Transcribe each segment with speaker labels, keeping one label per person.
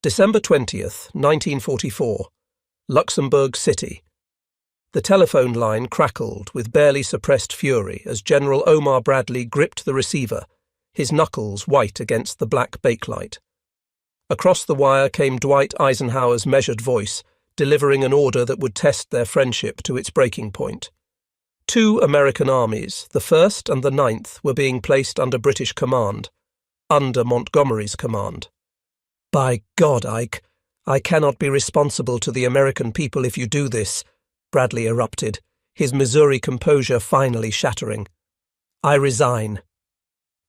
Speaker 1: December 20th, 1944, Luxembourg City. The telephone line crackled with barely suppressed fury as General Omar Bradley gripped the receiver, his knuckles white against the black bakelight. Across the wire came Dwight Eisenhower's measured voice, delivering an order that would test their friendship to its breaking point. 2 American armies, the 1st and the 9th, were being placed under British command, under Montgomery's command. "By God, Ike, I cannot be responsible to the American people if you do this," Bradley erupted, his Missouri composure finally shattering. "I resign."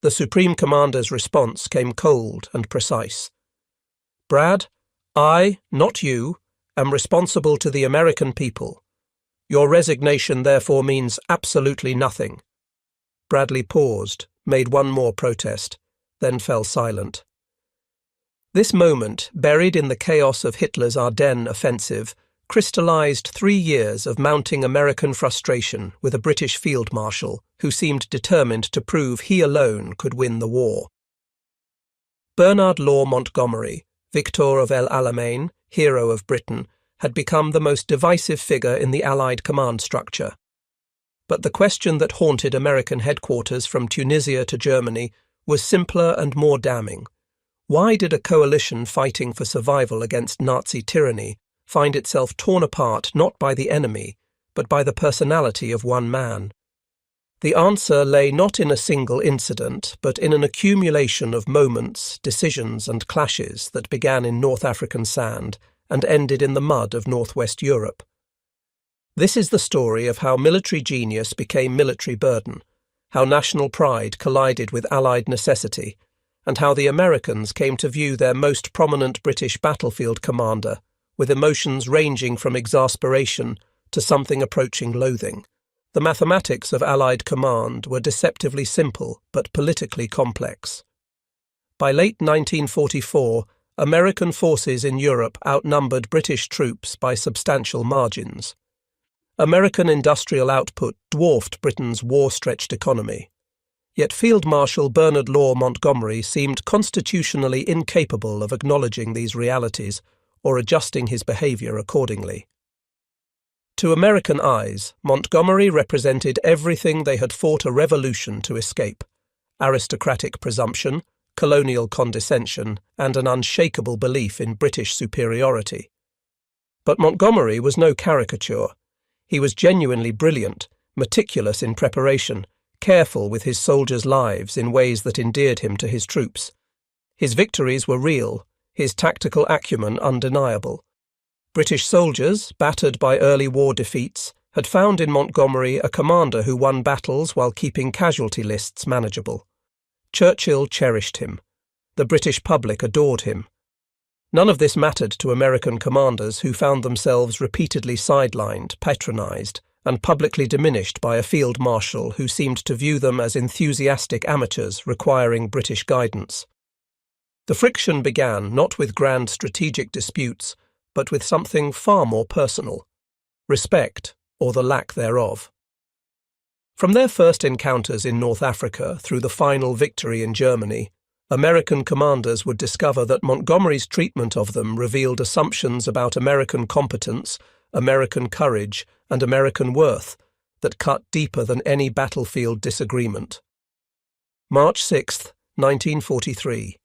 Speaker 1: The Supreme Commander's response came cold and precise. "Brad, I, not you, am responsible to the American people. Your resignation therefore means absolutely nothing." Bradley paused, made one more protest, then fell silent. This moment, buried in the chaos of Hitler's Ardennes offensive, crystallized 3 years of mounting American frustration with a British field marshal who seemed determined to prove he alone could win the war. Bernard Law Montgomery, Victor of El Alamein, hero of Britain, had become the most divisive figure in the Allied command structure. But the question that haunted American headquarters from Tunisia to Germany was simpler and more damning. Why did a coalition fighting for survival against Nazi tyranny find itself torn apart not by the enemy, but by the personality of one man? The answer lay not in a single incident, but in an accumulation of moments, decisions and clashes that began in North African sand and ended in the mud of northwest Europe. This is the story of how military genius became military burden, how national pride collided with Allied necessity, and how the Americans came to view their most prominent British battlefield commander with emotions ranging from exasperation to something approaching loathing. The mathematics of Allied command were deceptively simple but politically complex. By late 1944, American forces in Europe outnumbered British troops by substantial margins. American industrial output dwarfed Britain's war-stretched economy. Yet Field Marshal Bernard Law Montgomery seemed constitutionally incapable of acknowledging these realities or adjusting his behavior accordingly. To American eyes, Montgomery represented everything they had fought a revolution to escape: aristocratic presumption, colonial condescension, and an unshakable belief in British superiority. But Montgomery was no caricature. He was genuinely brilliant, meticulous in preparation, careful with his soldiers' lives in ways that endeared him to his troops. His victories were real, his tactical acumen undeniable. British soldiers, battered by early war defeats, had found in Montgomery a commander who won battles while keeping casualty lists manageable. Churchill cherished him. The British public adored him. None of this mattered to American commanders who found themselves repeatedly sidelined, patronized, and publicly diminished by a field marshal who seemed to view them as enthusiastic amateurs requiring British guidance. The friction began not with grand strategic disputes, but with something far more personal: respect, or the lack thereof. From their first encounters in North Africa through the final victory in Germany, American commanders would discover that Montgomery's treatment of them revealed assumptions about American competence, American courage, and American worth that cut deeper than any battlefield disagreement. March 6, 1943.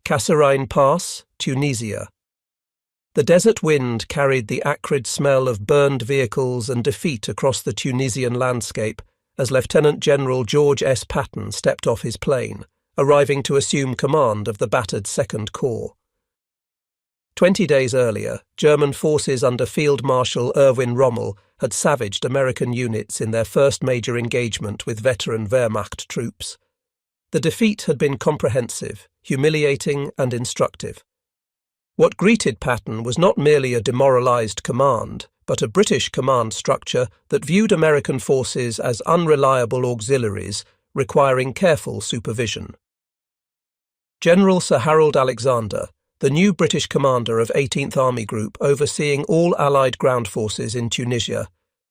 Speaker 1: Kasserine Pass, Tunisia. The desert wind carried the acrid smell of burned vehicles and defeat across the Tunisian landscape as Lieutenant General George S. Patton stepped off his plane, arriving to assume command of the battered Second Corps. 20 days earlier, German forces under Field Marshal Erwin Rommel had savaged American units in their first major engagement with veteran Wehrmacht troops. The defeat had been comprehensive, humiliating, and instructive. What greeted Patton was not merely a demoralized command, but a British command structure that viewed American forces as unreliable auxiliaries requiring careful supervision. General Sir Harold Alexander, the new British commander of 18th Army Group overseeing all Allied ground forces in Tunisia,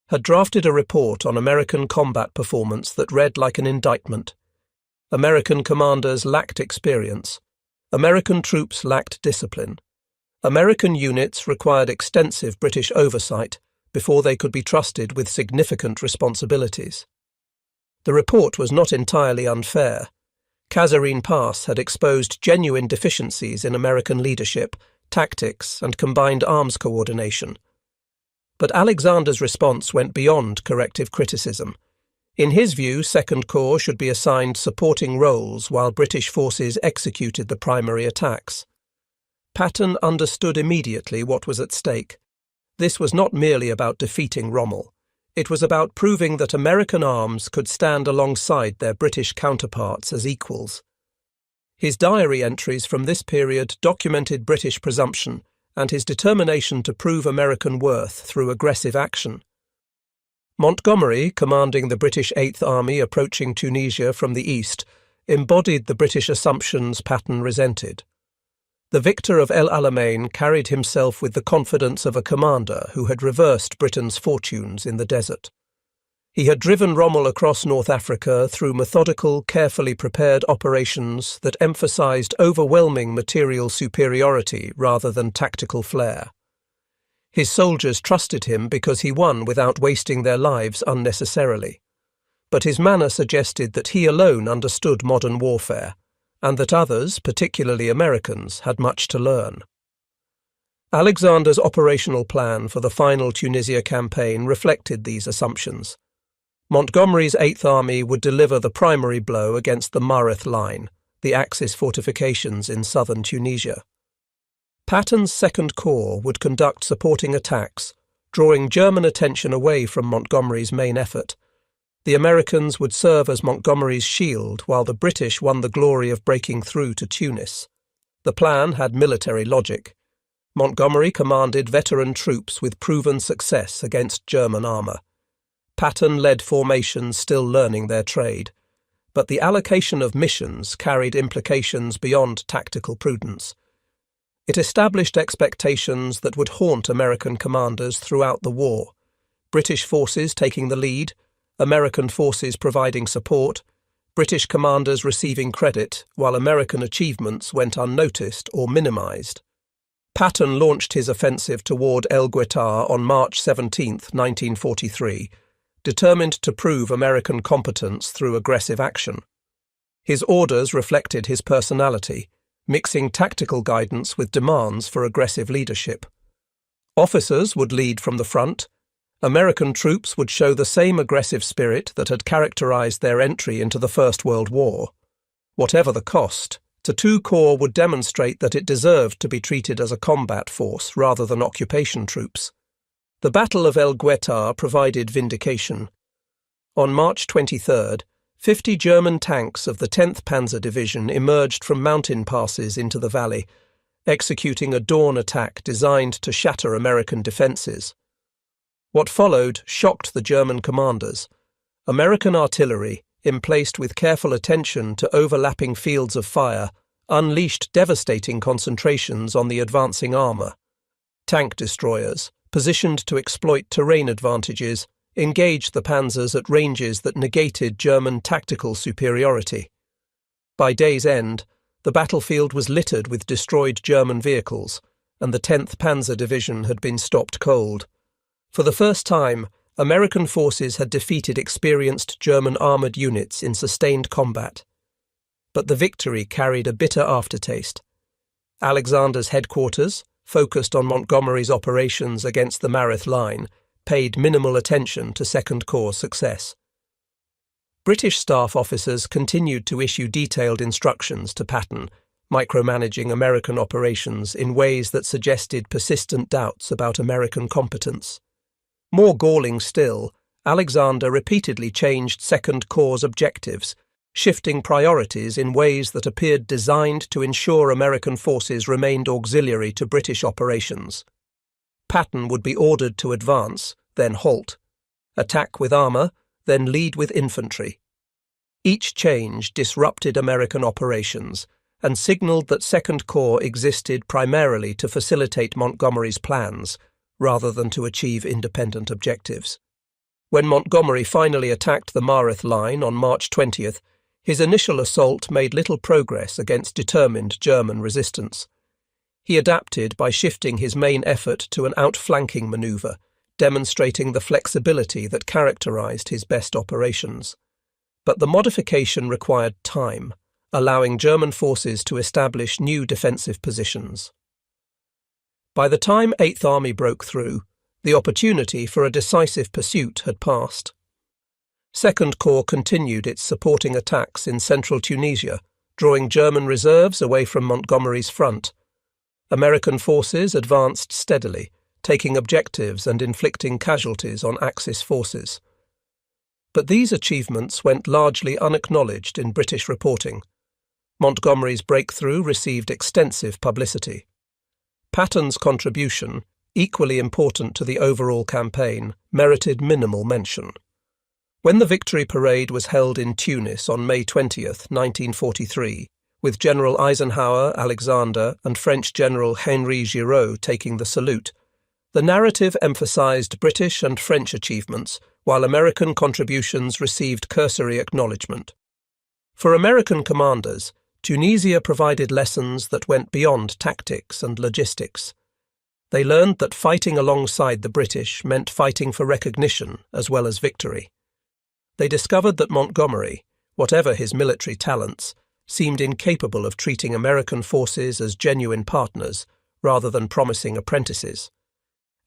Speaker 1: had drafted a report on American combat performance that read like an indictment. American commanders lacked experience. American troops lacked discipline. American units required extensive British oversight before they could be trusted with significant responsibilities. The report was not entirely unfair. Kasserine Pass had exposed genuine deficiencies in American leadership, tactics, and combined arms coordination. But Alexander's response went beyond corrective criticism. In his view, Second Corps should be assigned supporting roles while British forces executed the primary attacks. Patton understood immediately what was at stake. This was not merely about defeating Rommel. It was about proving that American arms could stand alongside their British counterparts as equals. His diary entries from this period documented British presumption and his determination to prove American worth through aggressive action. Montgomery, commanding the British Eighth Army approaching Tunisia from the east, embodied the British assumptions Patton resented. The victor of El Alamein carried himself with the confidence of a commander who had reversed Britain's fortunes in the desert. He had driven Rommel across North Africa through methodical, carefully prepared operations that emphasized overwhelming material superiority rather than tactical flair. His soldiers trusted him because he won without wasting their lives unnecessarily. But his manner suggested that he alone understood modern warfare, and that others, particularly Americans, had much to learn. Alexander's operational plan for the final Tunisia campaign reflected these assumptions. Montgomery's Eighth Army would deliver the primary blow against the Mareth Line, the Axis fortifications in southern Tunisia. Patton's Second Corps would conduct supporting attacks, drawing German attention away from Montgomery's main effort. The Americans would serve as Montgomery's shield while the British won the glory of breaking through to Tunis. The plan had military logic. Montgomery commanded veteran troops with proven success against German armour. Patton led formations still learning their trade. But the allocation of missions carried implications beyond tactical prudence. It established expectations that would haunt American commanders throughout the war. British forces taking the lead, American forces providing support, British commanders receiving credit while American achievements went unnoticed or minimised. Patton launched his offensive toward El Guettar on March 17, 1943, determined to prove American competence through aggressive action. His orders reflected his personality, mixing tactical guidance with demands for aggressive leadership. Officers would lead from the front. American troops would show the same aggressive spirit that had characterized their entry into the First World War. Whatever the cost, the two corps would demonstrate that it deserved to be treated as a combat force rather than occupation troops. The Battle of El Guettar provided vindication. On March 23rd, 50 German tanks of the 10th Panzer Division emerged from mountain passes into the valley, executing a dawn attack designed to shatter American defences. What followed shocked the German commanders. American artillery, emplaced with careful attention to overlapping fields of fire, unleashed devastating concentrations on the advancing armour. Tank destroyers, positioned to exploit terrain advantages, engaged the panzers at ranges that negated German tactical superiority. By day's end, the battlefield was littered with destroyed German vehicles, and the 10th Panzer Division had been stopped cold. For the first time, American forces had defeated experienced German armoured units in sustained combat. But the victory carried a bitter aftertaste. Alexander's headquarters, focused on Montgomery's operations against the Mareth Line, paid minimal attention to Second Corps' success. British staff officers continued to issue detailed instructions to Patton, micromanaging American operations in ways that suggested persistent doubts about American competence. More galling still, Alexander repeatedly changed Second Corps' objectives, shifting priorities in ways that appeared designed to ensure American forces remained auxiliary to British operations. Patton would be ordered to advance, then halt, attack with armour, then lead with infantry. Each change disrupted American operations and signalled that Second Corps existed primarily to facilitate Montgomery's plans, rather than to achieve independent objectives. When Montgomery finally attacked the Mareth Line on March 20th, His initial assault made little progress against determined German resistance. He adapted by shifting his main effort to an outflanking manoeuvre, demonstrating the flexibility that characterized his best operations. But the modification required time, allowing German forces to establish new defensive positions. By the time 8th Army broke through, the opportunity for a decisive pursuit had passed. 2nd Corps continued its supporting attacks in central Tunisia, drawing German reserves away from Montgomery's front. American forces advanced steadily, taking objectives and inflicting casualties on Axis forces. But these achievements went largely unacknowledged in British reporting. Montgomery's breakthrough received extensive publicity. Patton's contribution, equally important to the overall campaign, merited minimal mention. When the victory parade was held in Tunis on May 20, 1943, with General Eisenhower, Alexander, and French General Henri Giraud taking the salute, the narrative emphasized British and French achievements, while American contributions received cursory acknowledgement. For American commanders, Tunisia provided lessons that went beyond tactics and logistics. They learned that fighting alongside the British meant fighting for recognition as well as victory. They discovered that Montgomery, whatever his military talents, seemed incapable of treating American forces as genuine partners rather than promising apprentices.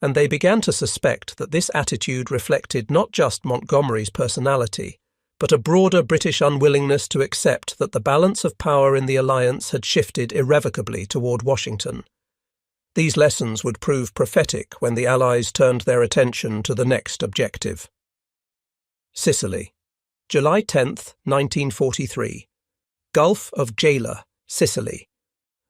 Speaker 1: And they began to suspect that this attitude reflected not just Montgomery's personality, but a broader British unwillingness to accept that the balance of power in the alliance had shifted irrevocably toward Washington. These lessons would prove prophetic when the Allies turned their attention to the next objective. Sicily, July 10, 1943. Gulf of Gela, Sicily.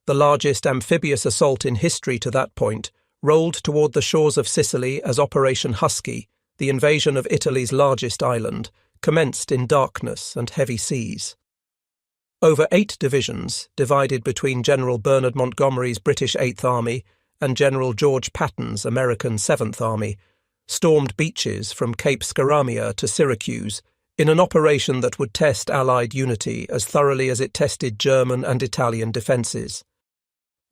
Speaker 1: The largest amphibious assault in history to that point rolled toward the shores of Sicily as Operation Husky, the invasion of Italy's largest island, commenced in darkness and heavy seas. Over 8 divisions, divided between General Bernard Montgomery's British 8th Army and General George Patton's American 7th Army, stormed beaches from Cape Scaramia to Syracuse in an operation that would test Allied unity as thoroughly as it tested German and Italian defences.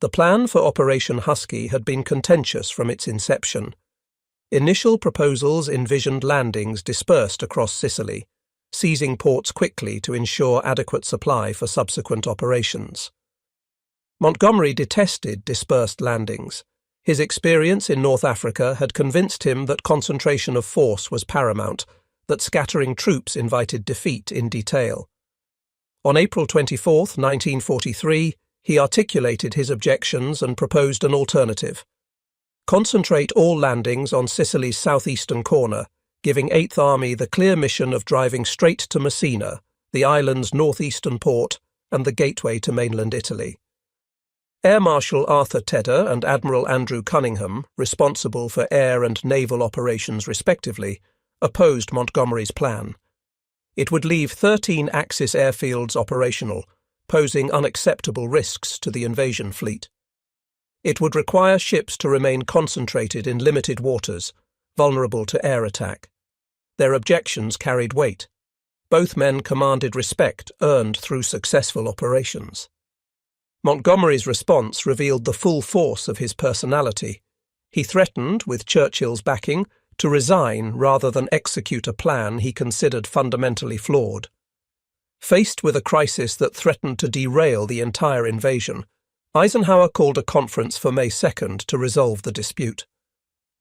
Speaker 1: The plan for Operation Husky had been contentious from its inception. Initial proposals envisioned landings dispersed across Sicily, seizing ports quickly to ensure adequate supply for subsequent operations. Montgomery detested dispersed landings. His experience in North Africa had convinced him that concentration of force was paramount, that scattering troops invited defeat in detail. On April 24, 1943, he articulated his objections and proposed an alternative. Concentrate all landings on Sicily's southeastern corner, giving 8th Army the clear mission of driving straight to Messina, the island's northeastern port and the gateway to mainland Italy. Air Marshal Arthur Tedder and Admiral Andrew Cunningham, responsible for air and naval operations respectively, opposed Montgomery's plan. It would leave 13 Axis airfields operational, posing unacceptable risks to the invasion fleet. It would require ships to remain concentrated in limited waters, vulnerable to air attack. Their objections carried weight. Both men commanded respect earned through successful operations. Montgomery's response revealed the full force of his personality. He threatened, with Churchill's backing, to resign rather than execute a plan he considered fundamentally flawed. Faced with a crisis that threatened to derail the entire invasion, Eisenhower called a conference for May 2nd to resolve the dispute.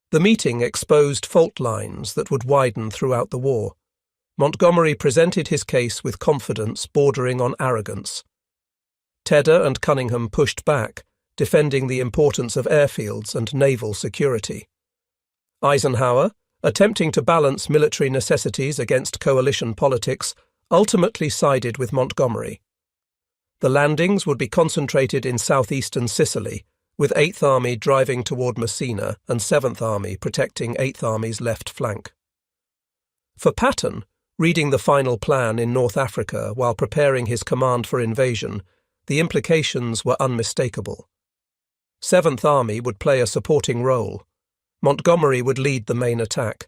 Speaker 1: The meeting exposed fault lines that would widen throughout the war. Montgomery presented his case with confidence bordering on arrogance. Tedder and Cunningham pushed back, defending the importance of airfields and naval security. Eisenhower, attempting to balance military necessities against coalition politics, ultimately sided with Montgomery. The landings would be concentrated in southeastern Sicily, with 8th Army driving toward Messina and 7th Army protecting 8th Army's left flank. For Patton, reading the final plan in North Africa while preparing his command for invasion, the implications were unmistakable. 7th Army would play a supporting role. Montgomery would lead the main attack.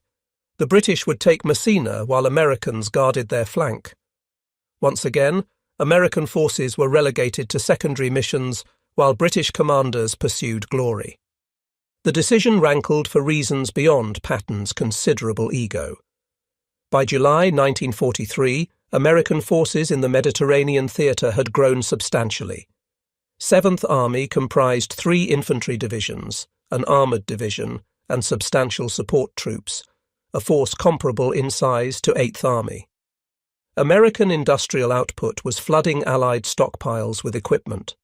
Speaker 1: The British would take Messina while Americans guarded their flank. Once again, American forces were relegated to secondary missions while British commanders pursued glory. The decision rankled for reasons beyond Patton's considerable ego. By July 1943, American forces in the Mediterranean theatre had grown substantially. 7th Army comprised 3 infantry divisions, an armoured division, and substantial support troops, a force comparable in size to 8th Army. American industrial output was flooding Allied stockpiles with equipment.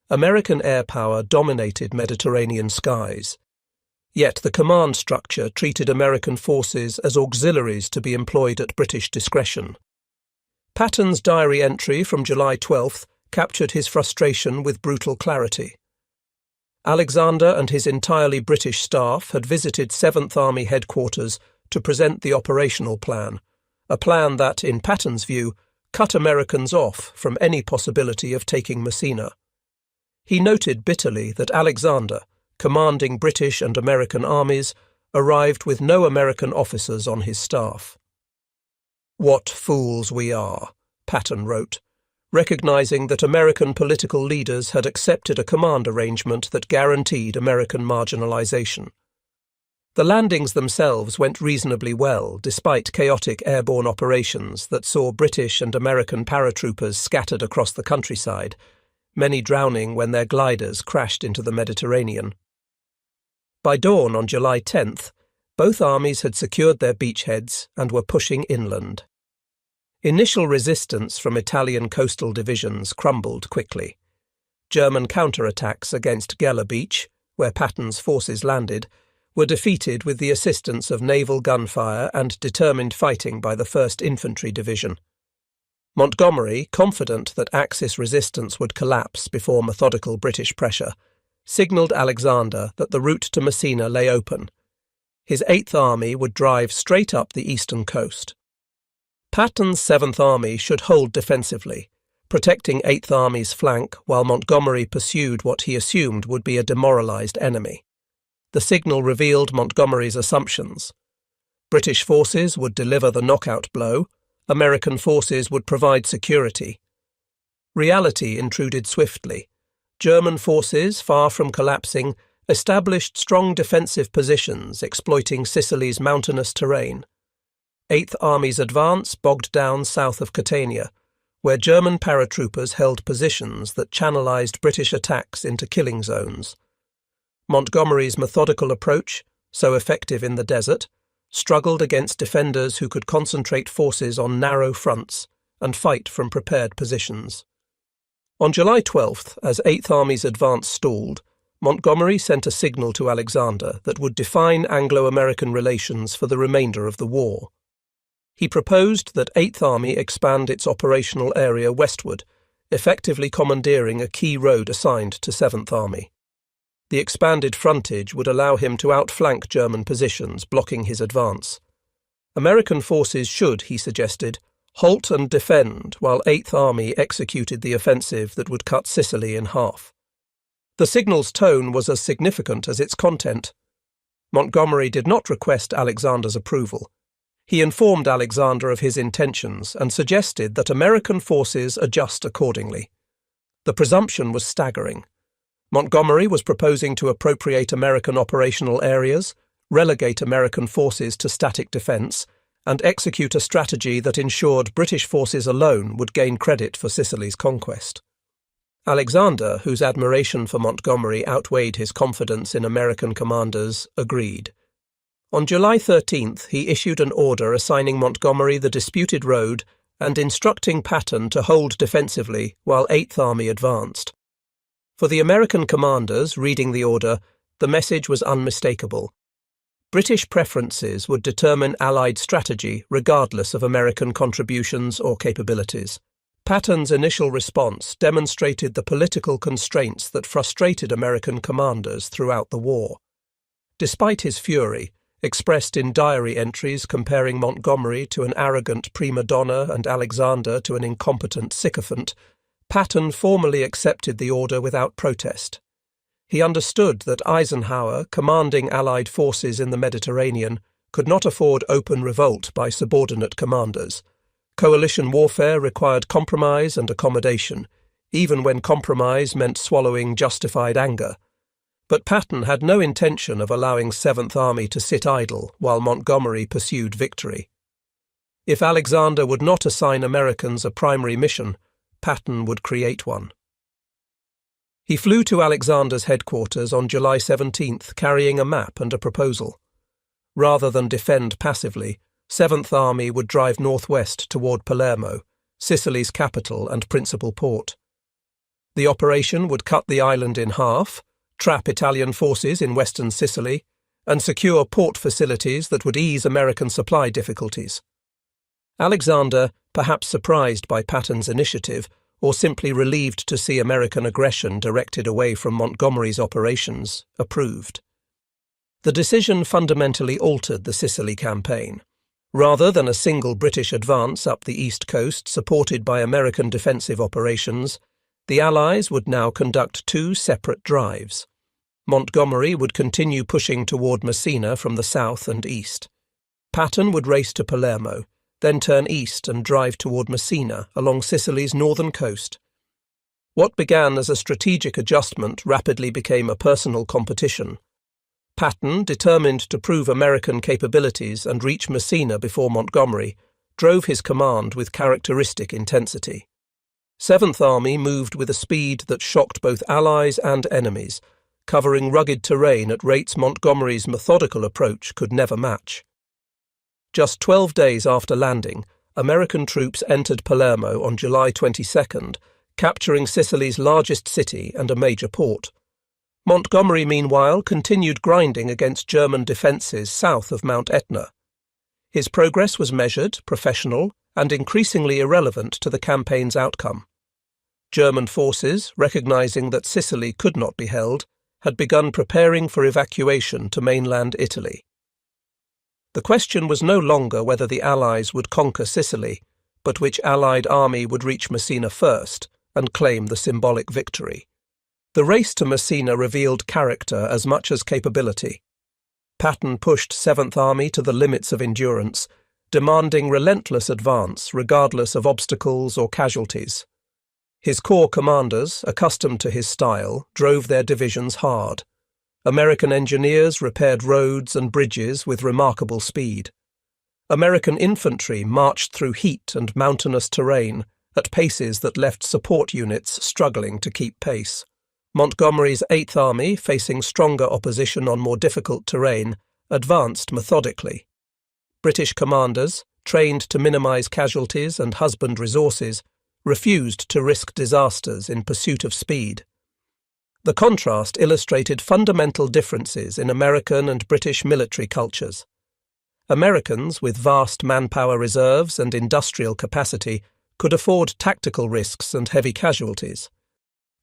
Speaker 1: American air power dominated Mediterranean skies. Yet the command structure treated American forces as auxiliaries to be employed at British discretion. Patton's diary entry from July 12th captured his frustration with brutal clarity. Alexander and his entirely British staff had visited 7th Army headquarters to present the operational plan, a plan that, in Patton's view, cut Americans off from any possibility of taking Messina. He noted bitterly that Alexander, commanding British and American armies, arrived with no American officers on his staff. "What fools we are," Patton wrote, recognizing that American political leaders had accepted a command arrangement that guaranteed American marginalization. The landings themselves went reasonably well, despite chaotic airborne operations that saw British and American paratroopers scattered across the countryside, many drowning when their gliders crashed into the Mediterranean. By dawn on July 10th, both armies had secured their beachheads and were pushing inland. Initial resistance from Italian coastal divisions crumbled quickly. German counterattacks against Gela Beach, where Patton's forces landed, were defeated with the assistance of naval gunfire and determined fighting by the 1st Infantry Division. Montgomery, confident that Axis resistance would collapse before methodical British pressure, signalled Alexander that the route to Messina lay open. His 8th Army would drive straight up the eastern coast. Patton's 7th Army should hold defensively, protecting 8th Army's flank while Montgomery pursued what he assumed would be a demoralised enemy. The signal revealed Montgomery's assumptions. British forces would deliver the knockout blow, American forces would provide security. Reality intruded swiftly. German forces, far from collapsing, established strong defensive positions exploiting Sicily's mountainous terrain. 8th Army's advance bogged down south of Catania, where German paratroopers held positions that channelized British attacks into killing zones. Montgomery's methodical approach, so effective in the desert, struggled against defenders who could concentrate forces on narrow fronts and fight from prepared positions. On July 12th, as 8th Army's advance stalled, Montgomery sent a signal to Alexander that would define Anglo-American relations for the remainder of the war. He proposed that 8th Army expand its operational area westward, effectively commandeering a key road assigned to 7th Army. The expanded frontage would allow him to outflank German positions blocking his advance. American forces should, he suggested, halt and defend while 8th Army executed the offensive that would cut Sicily in half. The signal's tone was as significant as its content. Montgomery did not request Alexander's approval. He informed Alexander of his intentions and suggested that American forces adjust accordingly. The presumption was staggering. Montgomery was proposing to appropriate American operational areas, relegate American forces to static defence, and execute a strategy that ensured British forces alone would gain credit for Sicily's conquest. Alexander, whose admiration for Montgomery outweighed his confidence in American commanders, agreed. On July 13th, he issued an order assigning Montgomery the disputed road and instructing Patton to hold defensively while 8th Army advanced. For the American commanders reading the order, the message was unmistakable. British preferences would determine Allied strategy regardless of American contributions or capabilities. Patton's initial response demonstrated the political constraints that frustrated American commanders throughout the war. Despite his fury, expressed in diary entries comparing Montgomery to an arrogant prima donna and Alexander to an incompetent sycophant, Patton formally accepted the order without protest. He understood that Eisenhower, commanding Allied forces in the Mediterranean, could not afford open revolt by subordinate commanders. Coalition warfare required compromise and accommodation, even when compromise meant swallowing justified anger. But Patton had no intention of allowing 7th Army to sit idle while Montgomery pursued victory. If Alexander would not assign Americans a primary mission, Patton would create one. He flew to Alexander's headquarters on July 17th carrying a map and a proposal. Rather than defend passively, 7th Army would drive northwest toward Palermo, Sicily's capital and principal port. The operation would cut the island in half, trap Italian forces in western Sicily, and secure port facilities that would ease American supply difficulties. Alexander, perhaps surprised by Patton's initiative, or simply relieved to see American aggression directed away from Montgomery's operations, approved. The decision fundamentally altered the Sicily campaign. Rather than a single British advance up the east coast supported by American defensive operations, the Allies would now conduct 2 separate drives. Montgomery would continue pushing toward Messina from the south and east. Patton would race to Palermo, then turn east and drive toward Messina along Sicily's northern coast. What began as a strategic adjustment rapidly became a personal competition. Patton, determined to prove American capabilities and reach Messina before Montgomery, drove his command with characteristic intensity. 7th Army moved with a speed that shocked both allies and enemies, covering rugged terrain at rates Montgomery's methodical approach could never match. Just 12 days after landing, American troops entered Palermo on July 22nd, capturing Sicily's largest city and a major port. Montgomery, meanwhile, continued grinding against German defences south of Mount Etna. His progress was measured, professional, and increasingly irrelevant to the campaign's outcome. German forces, recognizing that Sicily could not be held, had begun preparing for evacuation to mainland Italy. The question was no longer whether the Allies would conquer Sicily, but which Allied army would reach Messina first and claim the symbolic victory. The race to Messina revealed character as much as capability. Patton pushed 7th Army to the limits of endurance, demanding relentless advance regardless of obstacles or casualties. His corps commanders, accustomed to his style, drove their divisions hard. American engineers repaired roads and bridges with remarkable speed. American infantry marched through heat and mountainous terrain at paces that left support units struggling to keep pace. Montgomery's 8th Army, facing stronger opposition on more difficult terrain, advanced methodically. British commanders, trained to minimize casualties and husband resources, refused to risk disasters in pursuit of speed. The contrast illustrated fundamental differences in American and British military cultures. Americans, with vast manpower reserves and industrial capacity, could afford tactical risks and heavy casualties.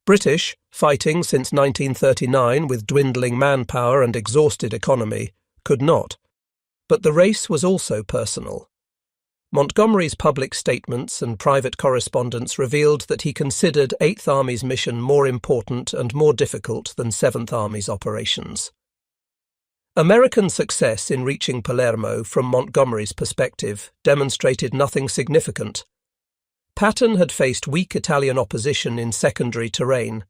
Speaker 1: British, fighting since 1939 with dwindling manpower and exhausted economy, could not. But the race was also personal. Montgomery's public statements and private correspondence revealed that he considered 8th Army's mission more important and more difficult than 7th Army's operations. American success in reaching Palermo from Montgomery's perspective demonstrated nothing significant. Patton had faced weak Italian opposition in secondary terrain.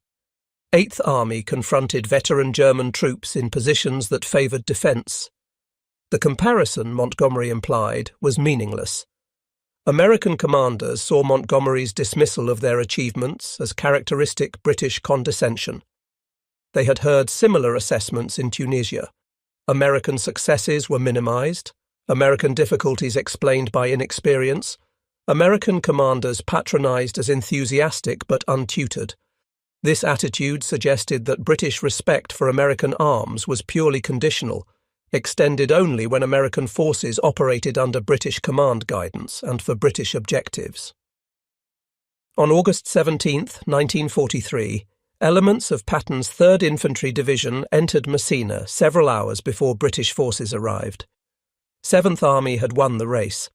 Speaker 1: 8th Army confronted veteran German troops in positions that favoured defence. The comparison, Montgomery implied, was meaningless. American commanders saw Montgomery's dismissal of their achievements as characteristic British condescension. They had heard similar assessments in Tunisia. American successes were minimised, American difficulties explained by inexperience, American commanders patronised as enthusiastic but untutored. This attitude suggested that British respect for American arms was purely conditional, extended only when American forces operated under British command guidance and for British objectives. On August 17, 1943, elements of Patton's 3rd Infantry Division entered Messina several hours before British forces arrived. 7th Army had won the race,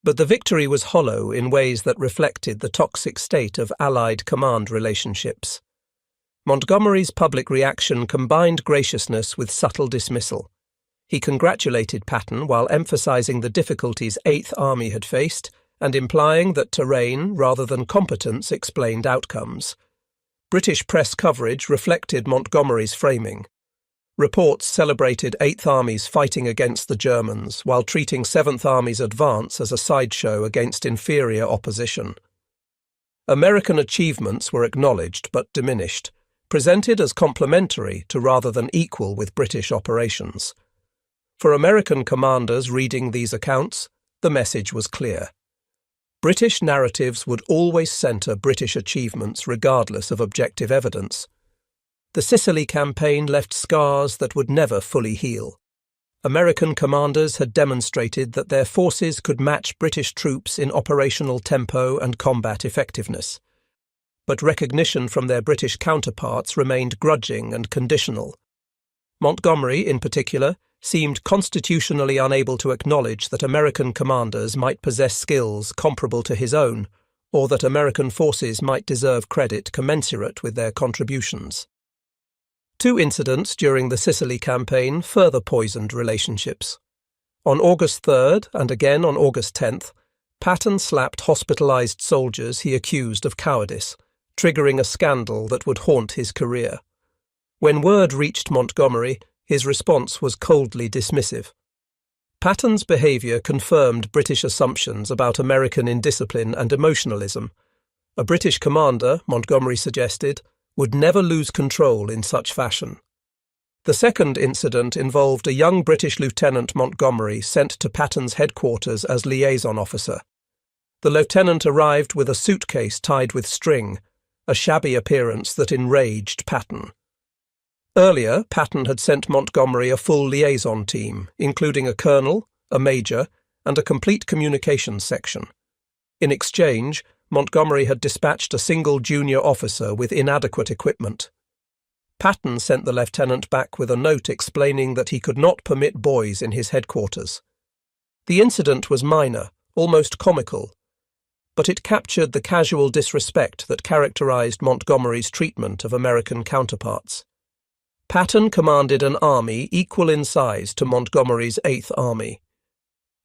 Speaker 1: but the victory was hollow in ways that reflected the toxic state of Allied command relationships. Montgomery's public reaction combined graciousness with subtle dismissal. He congratulated Patton while emphasising the difficulties 8th Army had faced and implying that terrain rather than competence explained outcomes. British press coverage reflected Montgomery's framing. Reports celebrated Eighth Army's fighting against the Germans while treating Seventh Army's advance as a sideshow against inferior opposition. American achievements were acknowledged but diminished, presented as complementary to rather than equal with British operations. For American commanders reading these accounts, the message was clear. British narratives would always centre British achievements regardless of objective evidence. The Sicily campaign left scars that would never fully heal. American commanders had demonstrated that their forces could match British troops in operational tempo and combat effectiveness. But recognition from their British counterparts remained grudging and conditional. Montgomery, in particular, seemed constitutionally unable to acknowledge that American commanders might possess skills comparable to his own, or that American forces might deserve credit commensurate with their contributions. Two incidents during the Sicily campaign further poisoned relationships. On August 3rd and again on August 10th, Patton slapped hospitalized soldiers he accused of cowardice, triggering a scandal that would haunt his career. When word reached Montgomery, his response was coldly dismissive. Patton's behaviour confirmed British assumptions about American indiscipline and emotionalism. A British commander, Montgomery suggested, would never lose control in such fashion. The second incident involved a young British Lieutenant Montgomery sent to Patton's headquarters as liaison officer. The lieutenant arrived with a suitcase tied with string, a shabby appearance that enraged Patton. Earlier, Patton had sent Montgomery a full liaison team, including a colonel, a major, and a complete communications section. In exchange, Montgomery had dispatched a single junior officer with inadequate equipment. Patton sent the lieutenant back with a note explaining that he could not permit boys in his headquarters. The incident was minor, almost comical, but it captured the casual disrespect that characterized Montgomery's treatment of American counterparts. Patton commanded an army equal in size to Montgomery's Eighth Army.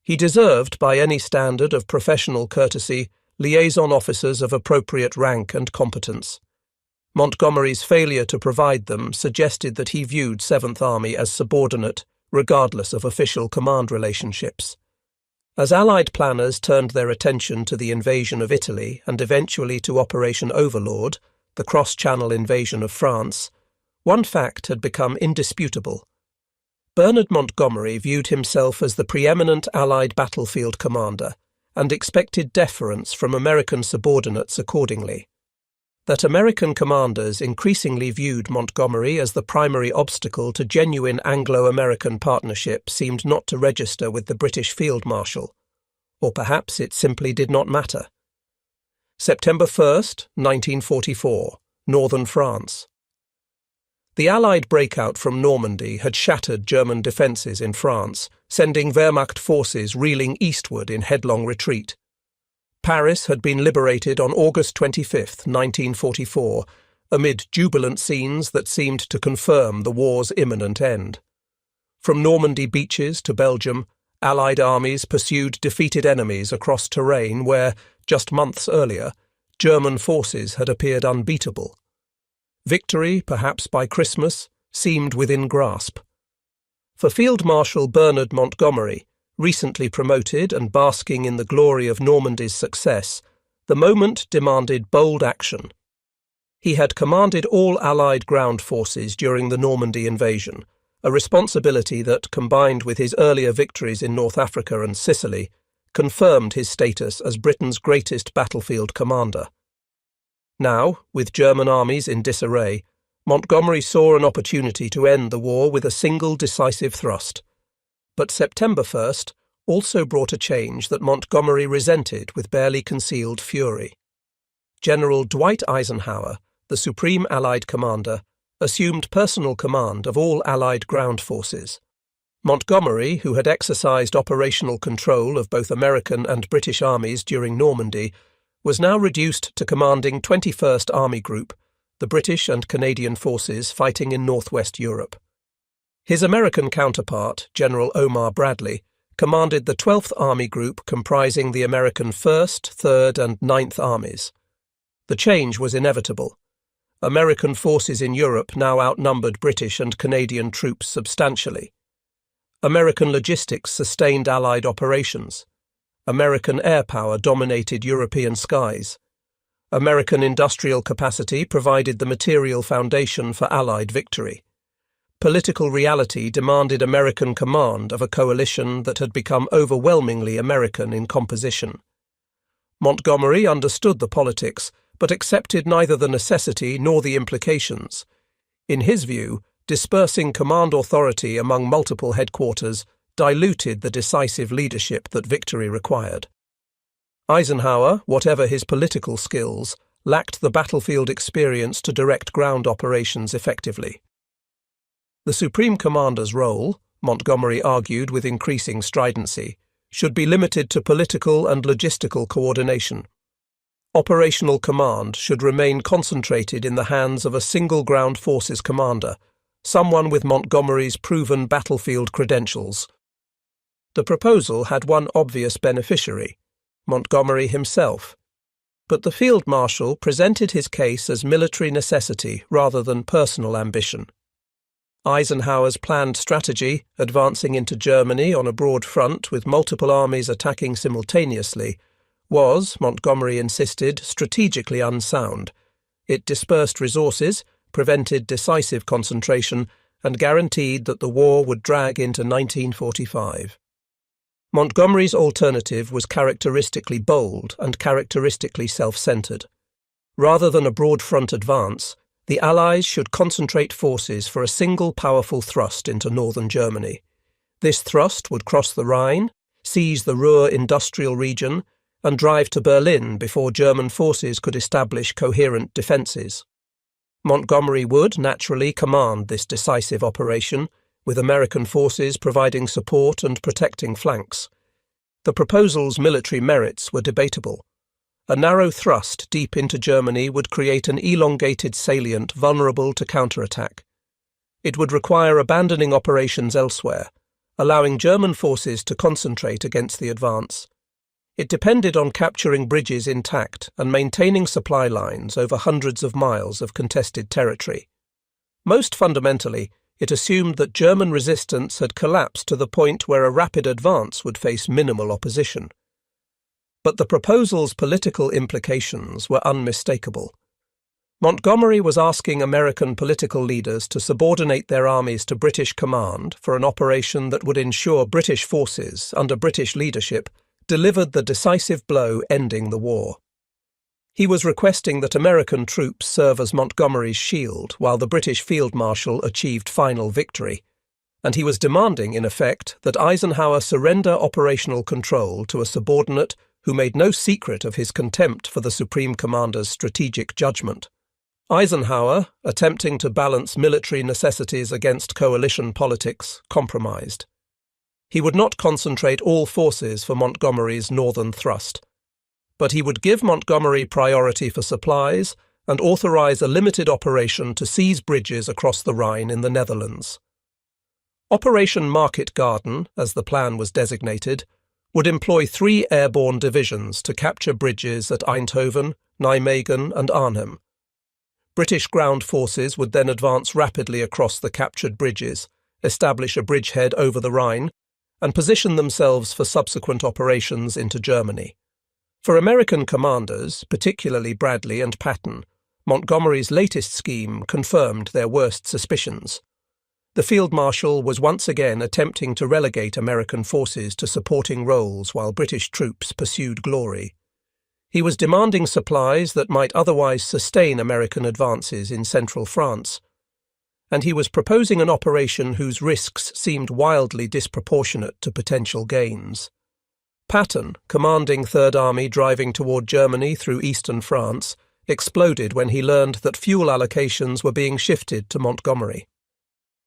Speaker 1: He deserved, by any standard of professional courtesy, liaison officers of appropriate rank and competence. Montgomery's failure to provide them suggested that he viewed Seventh Army as subordinate, regardless of official command relationships. As Allied planners turned their attention to the invasion of Italy and eventually to Operation Overlord, the cross-channel invasion of France, one fact had become indisputable. Bernard Montgomery viewed himself as the preeminent Allied battlefield commander and expected deference from American subordinates accordingly. That American commanders increasingly viewed Montgomery as the primary obstacle to genuine Anglo-American partnership seemed not to register with the British Field Marshal, or perhaps it simply did not matter. September 1st, 1944, Northern France. The Allied breakout from Normandy had shattered German defences in France, sending Wehrmacht forces reeling eastward in headlong retreat. Paris had been liberated on August 25, 1944, amid jubilant scenes that seemed to confirm the war's imminent end. From Normandy beaches to Belgium, Allied armies pursued defeated enemies across terrain where, just months earlier, German forces had appeared unbeatable. Victory, perhaps by Christmas, seemed within grasp. For Field Marshal Bernard Montgomery, recently promoted and basking in the glory of Normandy's success, the moment demanded bold action. He had commanded all Allied ground forces during the Normandy invasion, a responsibility that, combined with his earlier victories in North Africa and Sicily, confirmed his status as Britain's greatest battlefield commander. Now, with German armies in disarray, Montgomery saw an opportunity to end the war with a single decisive thrust. But September 1st also brought a change that Montgomery resented with barely concealed fury. General Dwight Eisenhower, the Supreme Allied Commander, assumed personal command of all Allied ground forces. Montgomery, who had exercised operational control of both American and British armies during Normandy, was now reduced to commanding 21st Army Group, the British and Canadian forces fighting in northwest Europe. His American counterpart, General Omar Bradley, commanded the 12th Army Group comprising the American 1st, 3rd and 9th Armies. The change was inevitable. American forces in Europe now outnumbered British and Canadian troops substantially. American logistics sustained Allied operations. American air power dominated European skies. American industrial capacity provided the material foundation for Allied victory. Political reality demanded American command of a coalition that had become overwhelmingly American in composition. Montgomery understood the politics, but accepted neither the necessity nor the implications. In his view, dispersing command authority among multiple headquarters diluted the decisive leadership that victory required. Eisenhower, whatever his political skills, lacked the battlefield experience to direct ground operations effectively. The Supreme Commander's role, Montgomery argued with increasing stridency, should be limited to political and logistical coordination. Operational command should remain concentrated in the hands of a single ground forces commander, someone with Montgomery's proven battlefield credentials. The proposal had one obvious beneficiary, Montgomery himself, but the Field Marshal presented his case as military necessity rather than personal ambition. Eisenhower's planned strategy, advancing into Germany on a broad front with multiple armies attacking simultaneously, was, Montgomery insisted, strategically unsound. It dispersed resources, prevented decisive concentration, and guaranteed that the war would drag into 1945. Montgomery's alternative was characteristically bold and characteristically self-centered. Rather than a broad front advance, the Allies should concentrate forces for a single powerful thrust into northern Germany. This thrust would cross the Rhine, seize the Ruhr industrial region, and drive to Berlin before German forces could establish coherent defences. Montgomery would, naturally, command this decisive operation, with American forces providing support and protecting flanks. The proposal's military merits were debatable. A narrow thrust deep into Germany would create an elongated salient vulnerable to counterattack. It would require abandoning operations elsewhere, allowing German forces to concentrate against the advance. It depended on capturing bridges intact and maintaining supply lines over hundreds of miles of contested territory. Most fundamentally, it assumed that German resistance had collapsed to the point where a rapid advance would face minimal opposition. But the proposal's political implications were unmistakable. Montgomery was asking American political leaders to subordinate their armies to British command for an operation that would ensure British forces, under British leadership, delivered the decisive blow ending the war. He was requesting that American troops serve as Montgomery's shield while the British Field Marshal achieved final victory, and he was demanding, in effect, that Eisenhower surrender operational control to a subordinate who made no secret of his contempt for the Supreme Commander's strategic judgment. Eisenhower, attempting to balance military necessities against coalition politics, compromised. He would not concentrate all forces for Montgomery's northern thrust, but he would give Montgomery priority for supplies and authorize a limited operation to seize bridges across the Rhine in the Netherlands. Operation Market Garden, as the plan was designated, would employ 3 airborne divisions to capture bridges at Eindhoven, Nijmegen and Arnhem. British ground forces would then advance rapidly across the captured bridges, establish a bridgehead over the Rhine, and position themselves for subsequent operations into Germany. For American commanders, particularly Bradley and Patton, Montgomery's latest scheme confirmed their worst suspicions. The Field Marshal was once again attempting to relegate American forces to supporting roles while British troops pursued glory. He was demanding supplies that might otherwise sustain American advances in central France, and he was proposing an operation whose risks seemed wildly disproportionate to potential gains. Patton, commanding Third Army driving toward Germany through eastern France, exploded when he learned that fuel allocations were being shifted to Montgomery.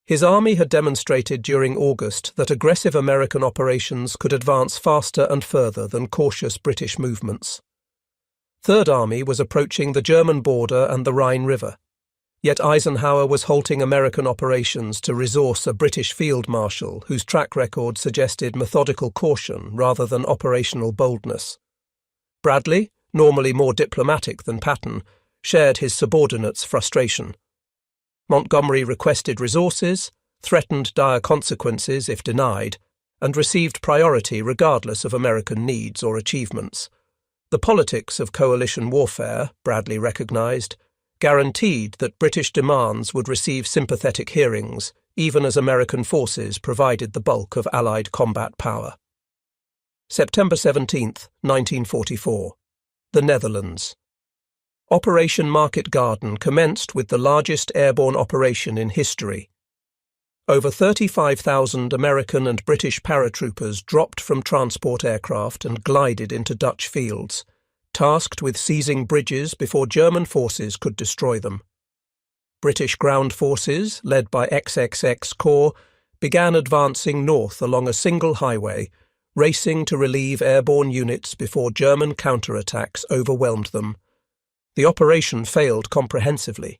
Speaker 1: His army had demonstrated during August that aggressive American operations could advance faster and further than cautious British movements. Third Army was approaching the German border and the Rhine River. Yet Eisenhower was halting American operations to resource a British field marshal whose track record suggested methodical caution rather than operational boldness. Bradley, normally more diplomatic than Patton, shared his subordinates' frustration. Montgomery requested resources, threatened dire consequences if denied, and received priority regardless of American needs or achievements. The politics of coalition warfare, Bradley recognized, guaranteed that British demands would receive sympathetic hearings, even as American forces provided the bulk of Allied combat power. September 17, 1944. The Netherlands. Operation Market Garden commenced with the largest airborne operation in history. Over 35,000 American and British paratroopers dropped from transport aircraft and glided into Dutch fields, tasked with seizing bridges before German forces could destroy them. British ground forces, led by XXX Corps, began advancing north along a single highway, racing to relieve airborne units before German counterattacks overwhelmed them. The operation failed comprehensively.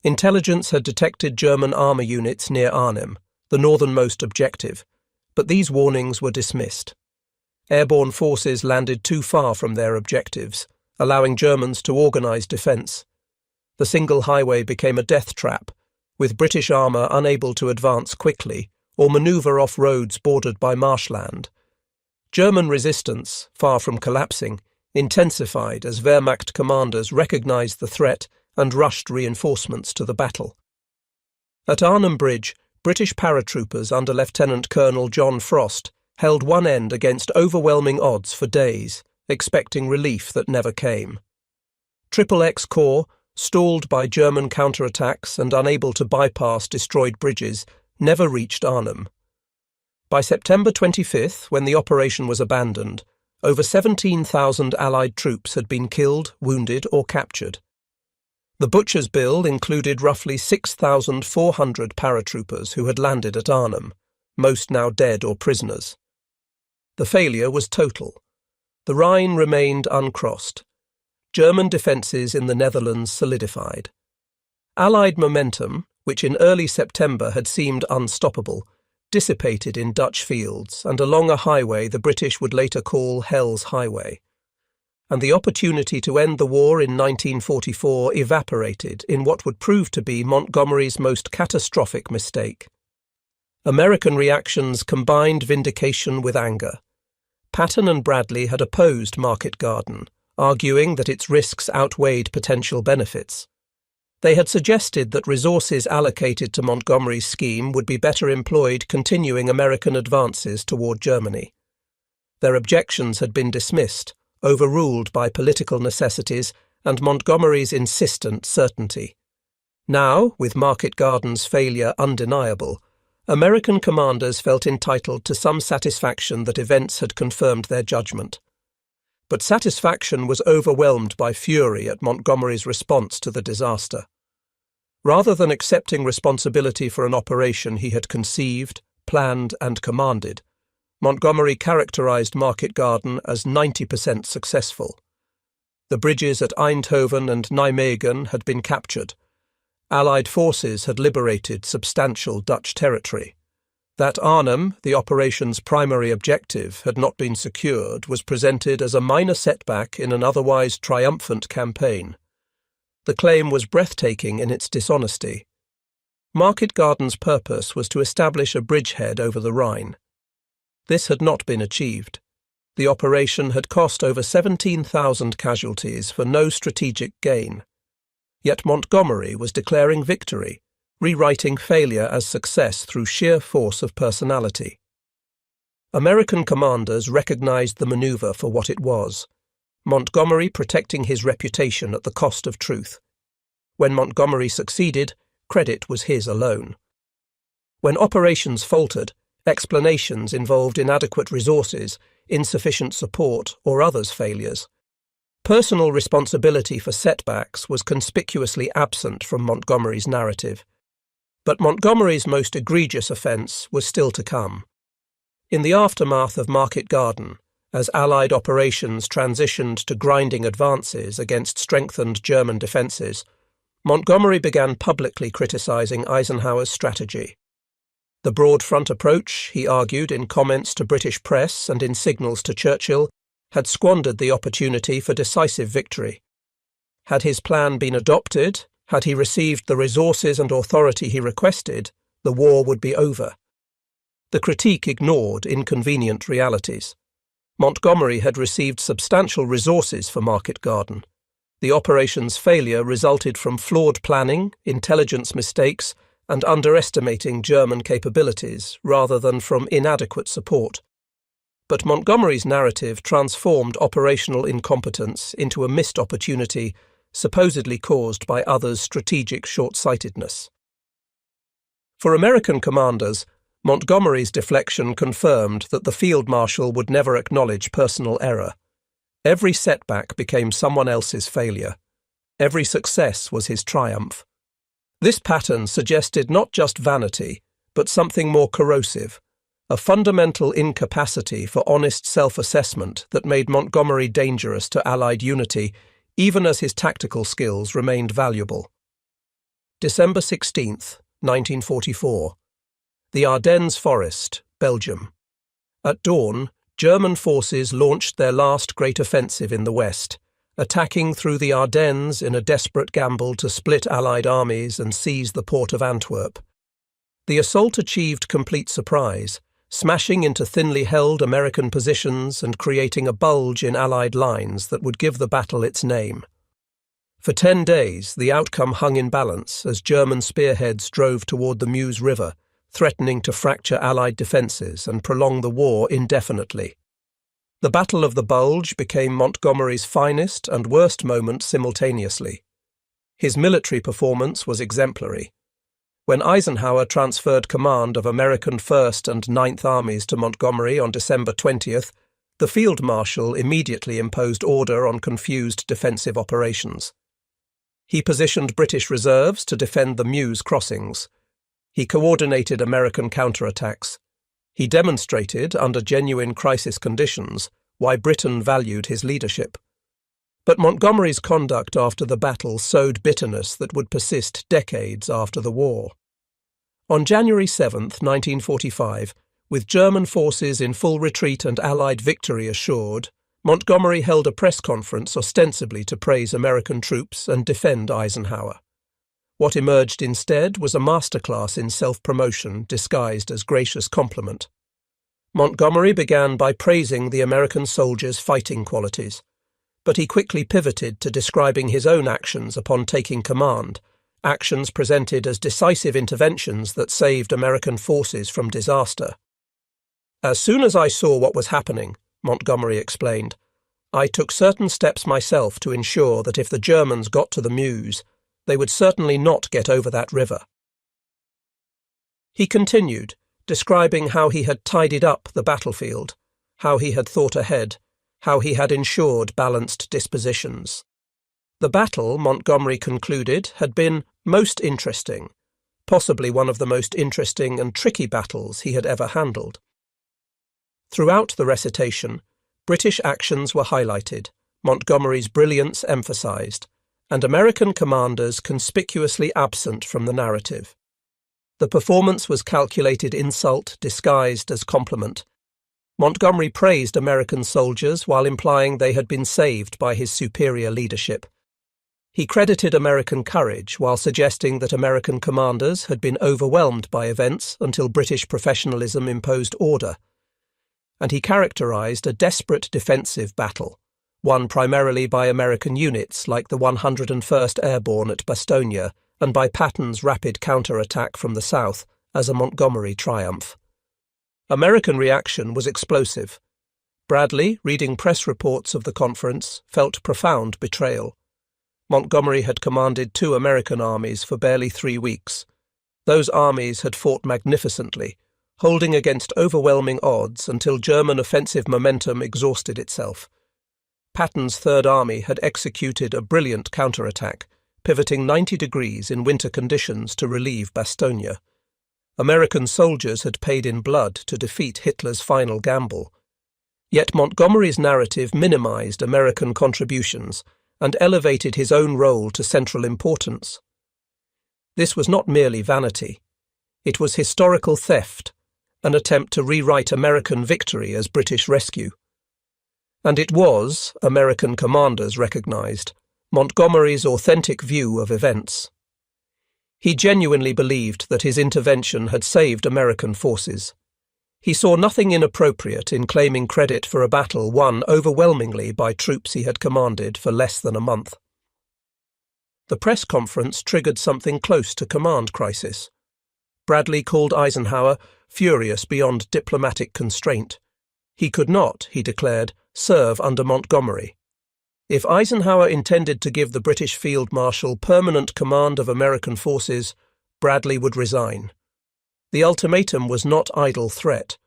Speaker 1: Intelligence had detected German armour units near Arnhem, the northernmost objective, but these warnings were dismissed. Airborne forces landed too far from their objectives, allowing Germans to organise defence. The single highway became a death trap, with British armour unable to advance quickly or manoeuvre off roads bordered by marshland. German resistance, far from collapsing, intensified as Wehrmacht commanders recognised the threat and rushed reinforcements to the battle. At Arnhem Bridge, British paratroopers under Lieutenant Colonel John Frost held one end against overwhelming odds for days, expecting relief that never came. XXX Corps, stalled by German counterattacks and unable to bypass destroyed bridges, never reached Arnhem. By September 25, when the operation was abandoned, over 17,000 Allied troops had been killed, wounded or captured. The Butcher's Bill included roughly 6,400 paratroopers who had landed at Arnhem, most now dead or prisoners. The failure was total. The Rhine remained uncrossed. German defences in the Netherlands solidified. Allied momentum, which in early September had seemed unstoppable, dissipated in Dutch fields and along a highway the British would later call Hell's Highway. And the opportunity to end the war in 1944 evaporated in what would prove to be Montgomery's most catastrophic mistake. American reactions combined vindication with anger. Patton and Bradley had opposed Market Garden, arguing that its risks outweighed potential benefits. They had suggested that resources allocated to Montgomery's scheme would be better employed continuing American advances toward Germany. Their objections had been dismissed, overruled by political necessities and Montgomery's insistent certainty. Now, with Market Garden's failure undeniable, American commanders felt entitled to some satisfaction that events had confirmed their judgment. But satisfaction was overwhelmed by fury at Montgomery's response to the disaster. Rather than accepting responsibility for an operation he had conceived, planned, and commanded, Montgomery characterized Market Garden as 90% successful. The bridges at Eindhoven and Nijmegen had been captured. Allied forces had liberated substantial Dutch territory. That Arnhem, the operation's primary objective, had not been secured was presented as a minor setback in an otherwise triumphant campaign. The claim was breathtaking in its dishonesty. Market Garden's purpose was to establish a bridgehead over the Rhine. This had not been achieved. The operation had cost over 17,000 casualties for no strategic gain. Yet Montgomery was declaring victory, rewriting failure as success through sheer force of personality. American commanders recognized the maneuver for what it was: Montgomery protecting his reputation at the cost of truth. When Montgomery succeeded, credit was his alone. When operations faltered, explanations involved inadequate resources, insufficient support, or others' failures. Personal responsibility for setbacks was conspicuously absent from Montgomery's narrative. But Montgomery's most egregious offence was still to come. In the aftermath of Market Garden, as Allied operations transitioned to grinding advances against strengthened German defences, Montgomery began publicly criticizing Eisenhower's strategy. The broad front approach, he argued in comments to British press and in signals to Churchill, had squandered the opportunity for decisive victory. Had his plan been adopted, had he received the resources and authority he requested, the war would be over. The critique ignored inconvenient realities. Montgomery had received substantial resources for Market Garden. The operation's failure resulted from flawed planning, intelligence mistakes, and underestimating German capabilities rather than from inadequate support. But Montgomery's narrative transformed operational incompetence into a missed opportunity supposedly caused by others' strategic short-sightedness. For American commanders, Montgomery's deflection confirmed that the field marshal would never acknowledge personal error. Every setback became someone else's failure. Every success was his triumph. This pattern suggested not just vanity, but something more corrosive, a fundamental incapacity for honest self-assessment that made Montgomery dangerous to Allied unity, even as his tactical skills remained valuable. December 16th, 1944. The Ardennes Forest, Belgium. At dawn, German forces launched their last great offensive in the west, attacking through the Ardennes in a desperate gamble to split Allied armies and seize the port of Antwerp. The assault achieved complete surprise, smashing into thinly held American positions and creating a bulge in Allied lines that would give the battle its name. For 10 days, the outcome hung in balance as German spearheads drove toward the Meuse River, threatening to fracture Allied defences and prolong the war indefinitely. The Battle of the Bulge became Montgomery's finest and worst moment simultaneously. His military performance was exemplary. When Eisenhower transferred command of American 1st and 9th Armies to Montgomery on December 20th, the Field Marshal immediately imposed order on confused defensive operations. He positioned British reserves to defend the Meuse crossings. He coordinated American counterattacks. He demonstrated, under genuine crisis conditions, why Britain valued his leadership. But Montgomery's conduct after the battle sowed bitterness that would persist decades after the war. On January 7, 1945, with German forces in full retreat and Allied victory assured, Montgomery held a press conference ostensibly to praise American troops and defend Eisenhower. What emerged instead was a masterclass in self-promotion disguised as gracious compliment. Montgomery began by praising the American soldiers' fighting qualities, but he quickly pivoted to describing his own actions upon taking command, actions presented as decisive interventions that saved American forces from disaster. "As soon as I saw what was happening," Montgomery explained, "I took certain steps myself to ensure that if the Germans got to the Meuse, they would certainly not get over that river." He continued, describing how he had tidied up the battlefield, how he had thought ahead, how he had ensured balanced dispositions. The battle, Montgomery concluded, had been most interesting, possibly one of the most interesting and tricky battles he had ever handled. Throughout the recitation, British actions were highlighted, Montgomery's brilliance emphasized, and American commanders conspicuously absent from the narrative. The performance was calculated insult disguised as compliment. Montgomery praised American soldiers while implying they had been saved by his superior leadership. He credited American courage while suggesting that American commanders had been overwhelmed by events until British professionalism imposed order. And he characterized a desperate defensive battle, won primarily by American units like the 101st Airborne at Bastogne and by Patton's rapid counterattack from the south, as a Montgomery triumph. American reaction was explosive. Bradley, reading press reports of the conference, felt profound betrayal. Montgomery had commanded 2 American armies for barely 3 weeks. Those armies had fought magnificently, holding against overwhelming odds until German offensive momentum exhausted itself. Patton's Third Army had executed a brilliant counterattack, pivoting 90 degrees in winter conditions to relieve Bastogne. American soldiers had paid in blood to defeat Hitler's final gamble. Yet Montgomery's narrative minimized American contributions and elevated his own role to central importance. This was not merely vanity. It was historical theft, an attempt to rewrite American victory as British rescue. And it was, American commanders recognized, Montgomery's authentic view of events. He genuinely believed that his intervention had saved American forces. He saw nothing inappropriate in claiming credit for a battle won overwhelmingly by troops he had commanded for less than a month. The press conference triggered something close to command crisis. Bradley called Eisenhower furious beyond diplomatic constraint. He could not, he declared, serve under Montgomery. If Eisenhower intended to give the British Field Marshal permanent command of American forces, Bradley would resign. The ultimatum was not idle threat.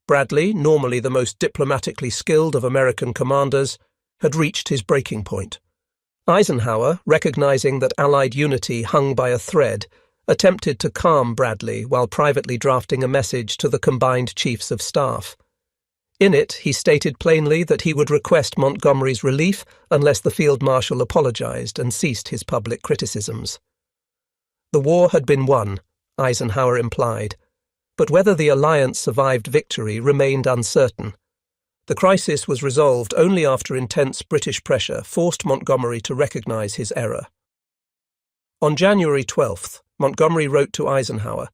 Speaker 1: Bradley, normally the most diplomatically skilled of American commanders, had reached his breaking point. Eisenhower, recognizing that Allied unity hung by a thread, attempted to calm Bradley while privately drafting a message to the combined chiefs of staff. In it, he stated plainly that he would request Montgomery's relief unless the Field Marshal apologized and ceased his public criticisms. The war had been won, Eisenhower implied, but whether the alliance survived victory remained uncertain. The crisis was resolved only after intense British pressure forced Montgomery to recognize his error. On January 12th, Montgomery wrote to Eisenhower,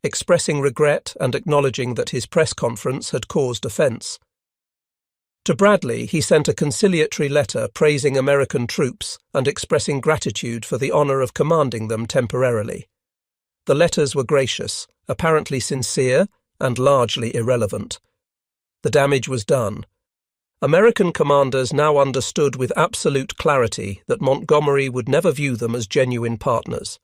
Speaker 1: expressing regret and acknowledging that his press conference had caused offense. To Bradley, he sent a conciliatory letter praising American troops and expressing gratitude for the honor of commanding them temporarily. The letters were gracious, apparently sincere, and largely irrelevant. The damage was done. American commanders now understood with absolute clarity that Montgomery would never view them as genuine partners.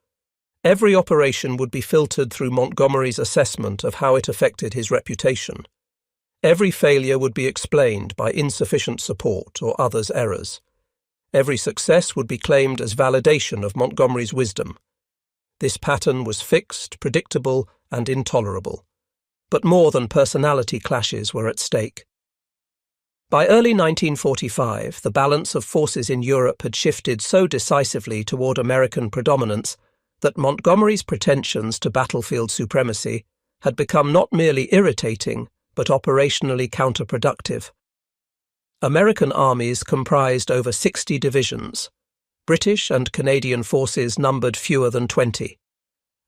Speaker 1: Every operation would be filtered through Montgomery's assessment of how it affected his reputation. Every failure would be explained by insufficient support or others' errors. Every success would be claimed as validation of Montgomery's wisdom. This pattern was fixed, predictable, and intolerable. But more than personality clashes were at stake. By early 1945, the balance of forces in Europe had shifted so decisively toward American predominance that Montgomery's pretensions to battlefield supremacy had become not merely irritating, but operationally counterproductive. American armies comprised over 60 divisions. British and Canadian forces numbered fewer than 20.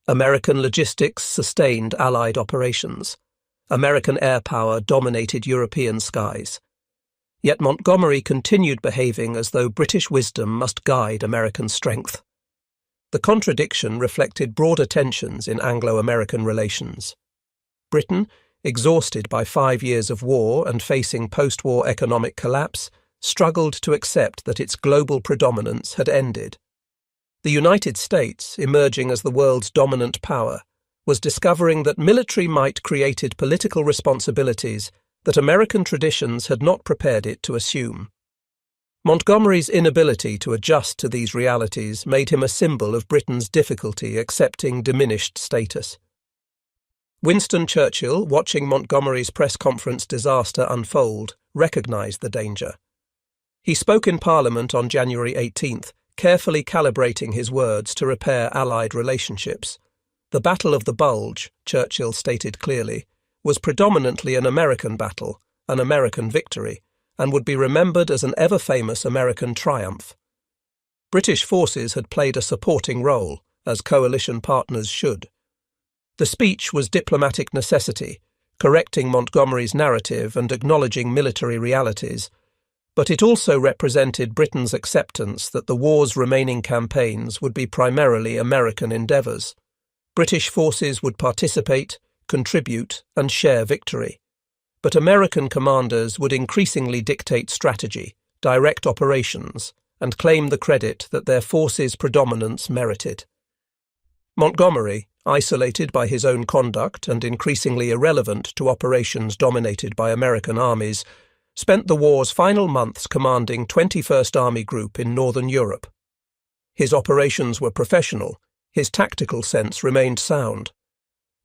Speaker 1: American logistics sustained Allied operations. American air power dominated European skies. Yet Montgomery continued behaving as though British wisdom must guide American strength. The contradiction reflected broader tensions in Anglo-American relations. Britain, exhausted by 5 years of war and facing post-war economic collapse, struggled to accept that its global predominance had ended. The United States, emerging as the world's dominant power, was discovering that military might created political responsibilities that American traditions had not prepared it to assume. Montgomery's inability to adjust to these realities made him a symbol of Britain's difficulty accepting diminished status. Winston Churchill, watching Montgomery's press conference disaster unfold, recognized the danger. He spoke in Parliament on January 18th, carefully calibrating his words to repair Allied relationships. The Battle of the Bulge, Churchill stated clearly, was predominantly an American battle, an American victory, and would be remembered as an ever-famous American triumph. British forces had played a supporting role, as coalition partners should. The speech was diplomatic necessity, correcting Montgomery's narrative and acknowledging military realities, but it also represented Britain's acceptance that the war's remaining campaigns would be primarily American endeavours. British forces would participate, contribute, and share victory. But American commanders would increasingly dictate strategy, direct operations, and claim the credit that their forces' predominance merited. Montgomery, isolated by his own conduct and increasingly irrelevant to operations dominated by American armies, spent the war's final months commanding 21st Army Group in Northern Europe. His operations were professional, his tactical sense remained sound,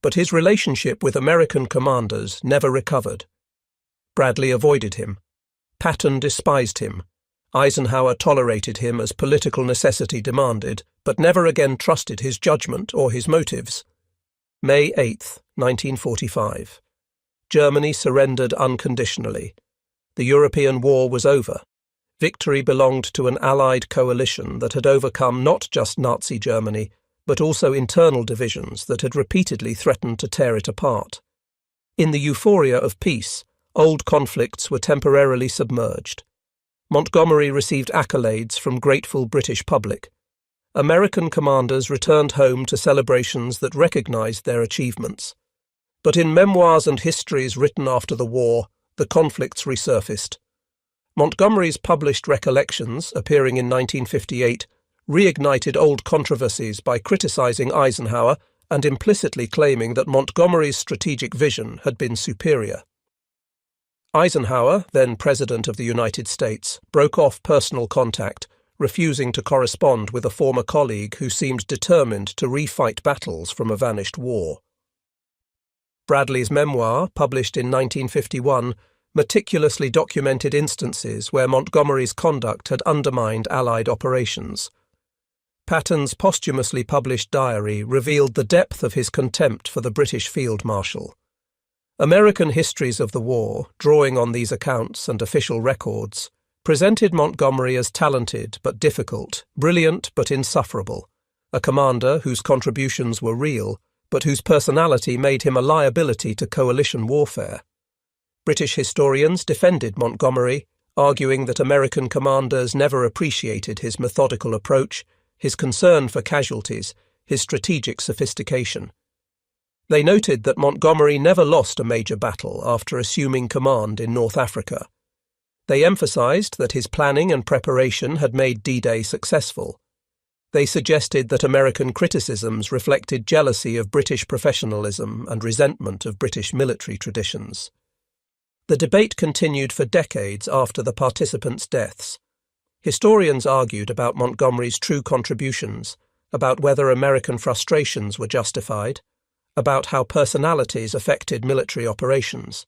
Speaker 1: but his relationship with American commanders never recovered. Bradley avoided him. Patton despised him. Eisenhower tolerated him as political necessity demanded, but never again trusted his judgment or his motives. May 8, 1945. Germany surrendered unconditionally. The European war was over. Victory belonged to an Allied coalition that had overcome not just Nazi Germany, but also internal divisions that had repeatedly threatened to tear it apart. In the euphoria of peace, old conflicts were temporarily submerged. Montgomery received accolades from grateful British public. American commanders returned home to celebrations that recognized their achievements. But in memoirs and histories written after the war, the conflicts resurfaced. Montgomery's published recollections, appearing in 1958, reignited old controversies by criticizing Eisenhower and implicitly claiming that Montgomery's strategic vision had been superior. Eisenhower, then President of the United States, broke off personal contact, refusing to correspond with a former colleague who seemed determined to refight battles from a vanished war. Bradley's memoir, published in 1951, meticulously documented instances where Montgomery's conduct had undermined Allied operations. Patton's posthumously published diary revealed the depth of his contempt for the British Field Marshal. American histories of the war, drawing on these accounts and official records, presented Montgomery as talented but difficult, brilliant but insufferable, a commander whose contributions were real, but whose personality made him a liability to coalition warfare. British historians defended Montgomery, arguing that American commanders never appreciated his methodical approach, his concern for casualties, his strategic sophistication. They noted that Montgomery never lost a major battle after assuming command in North Africa. They emphasized that his planning and preparation had made D-Day successful. They suggested that American criticisms reflected jealousy of British professionalism and resentment of British military traditions. The debate continued for decades after the participants' deaths. Historians argued about Montgomery's true contributions, about whether American frustrations were justified, about how personalities affected military operations.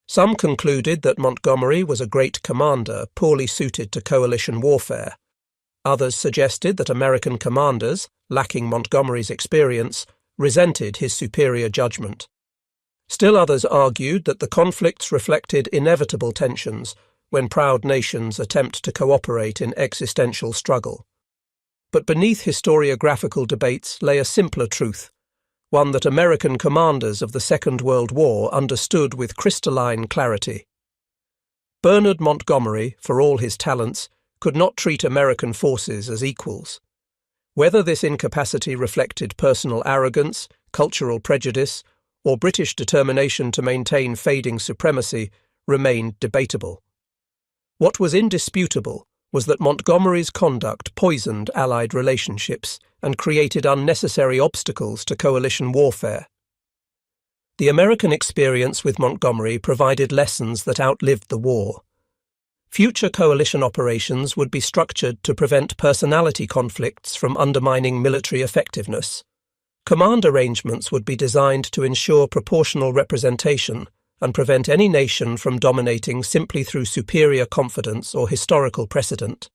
Speaker 1: Some concluded that Montgomery was a great commander poorly suited to coalition warfare. Others suggested that American commanders, lacking Montgomery's experience, resented his superior judgment. Still others argued that the conflicts reflected inevitable tensions when proud nations attempt to cooperate in existential struggle. But beneath historiographical debates lay a simpler truth, one that American commanders of the Second World War understood with crystalline clarity. Bernard Montgomery, for all his talents, could not treat American forces as equals. Whether this incapacity reflected personal arrogance, cultural prejudice, or British determination to maintain fading supremacy remained debatable. What was indisputable was that Montgomery's conduct poisoned Allied relationships and created unnecessary obstacles to coalition warfare. The American experience with Montgomery provided lessons that outlived the war. Future coalition operations would be structured to prevent personality conflicts from undermining military effectiveness. Command arrangements would be designed to ensure proportional representation and prevent any nation from dominating simply through superior confidence or historical precedent.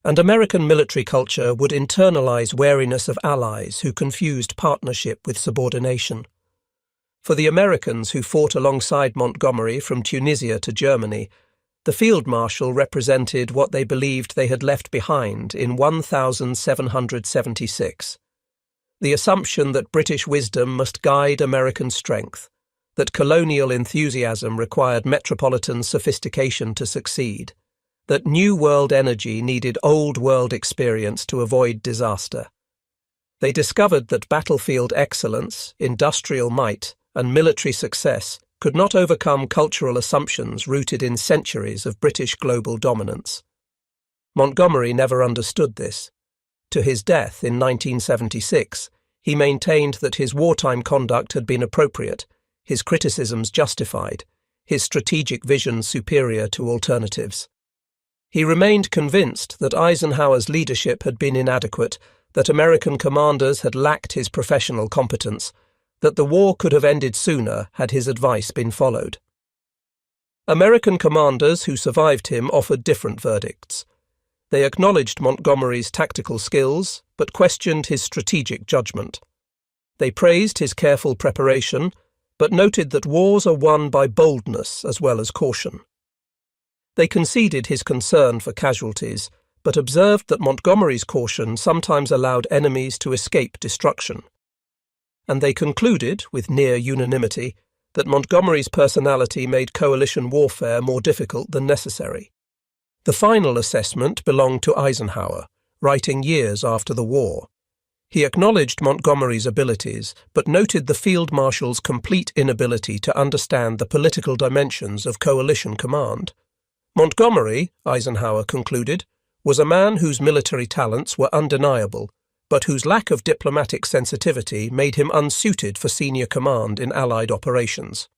Speaker 1: And American military culture would internalize wariness of allies who confused partnership with subordination. For the Americans who fought alongside Montgomery from Tunisia to Germany, the Field Marshal represented what they believed they had left behind in 1776. The assumption that British wisdom must guide American strength, that colonial enthusiasm required metropolitan sophistication to succeed, that New World energy needed Old World experience to avoid disaster. They discovered that battlefield excellence, industrial might, and military success could not overcome cultural assumptions rooted in centuries of British global dominance. Montgomery never understood this. To his death in 1976, he maintained that his wartime conduct had been appropriate, his criticisms justified, his strategic vision superior to alternatives. He remained convinced that Eisenhower's leadership had been inadequate, that American commanders had lacked his professional competence, that the war could have ended sooner had his advice been followed. American commanders who survived him offered different verdicts. They acknowledged Montgomery's tactical skills, but questioned his strategic judgment. They praised his careful preparation, but noted that wars are won by boldness as well as caution. They conceded his concern for casualties, but observed that Montgomery's caution sometimes allowed enemies to escape destruction. And they concluded, with near unanimity, that Montgomery's personality made coalition warfare more difficult than necessary. The final assessment belonged to Eisenhower, writing years after the war. He acknowledged Montgomery's abilities, but noted the field marshal's complete inability to understand the political dimensions of coalition command. Montgomery, Eisenhower concluded, was a man whose military talents were undeniable, but whose lack of diplomatic sensitivity made him unsuited for senior command in Allied operations.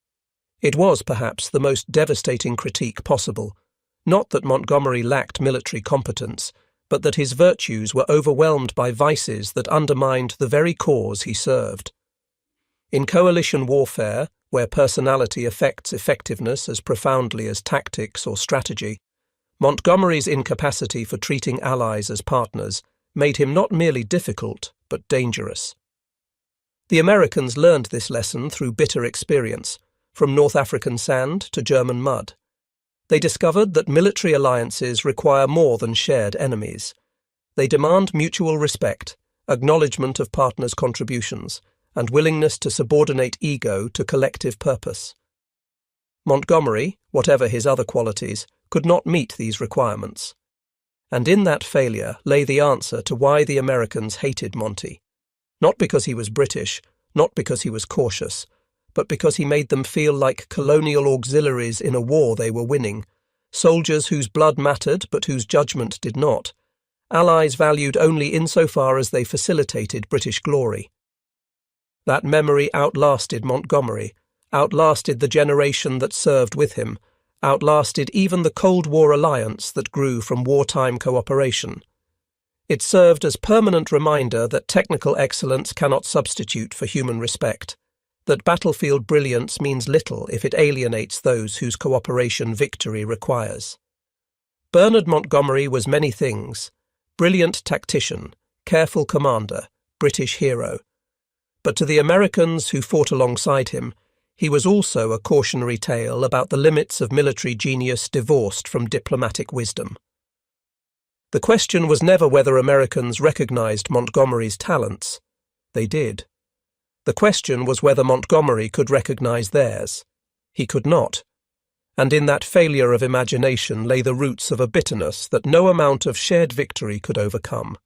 Speaker 1: It was perhaps the most devastating critique possible, not that Montgomery lacked military competence, but that his virtues were overwhelmed by vices that undermined the very cause he served. In coalition warfare, where personality affects effectiveness as profoundly as tactics or strategy, Montgomery's incapacity for treating allies as partners made him not merely difficult, but dangerous. The Americans learned this lesson through bitter experience, from North African sand to German mud. They discovered that military alliances require more than shared enemies. They demand mutual respect, acknowledgement of partners' contributions, and willingness to subordinate ego to collective purpose. Montgomery, whatever his other qualities, could not meet these requirements. And in that failure lay the answer to why the Americans hated Monty. Not because he was British, not because he was cautious, but because he made them feel like colonial auxiliaries in a war they were winning, soldiers whose blood mattered but whose judgment did not, allies valued only insofar as they facilitated British glory. That memory outlasted Montgomery, outlasted the generation that served with him, outlasted even the Cold War alliance that grew from wartime cooperation. It served as permanent reminder that technical excellence cannot substitute for human respect, that battlefield brilliance means little if it alienates those whose cooperation victory requires. Bernard Montgomery was many things: brilliant tactician, careful commander, British hero. But to the Americans who fought alongside him, he was also a cautionary tale about the limits of military genius divorced from diplomatic wisdom. The question was never whether Americans recognized Montgomery's talents. They did. The question was whether Montgomery could recognize theirs. He could not. And in that failure of imagination lay the roots of a bitterness that no amount of shared victory could overcome.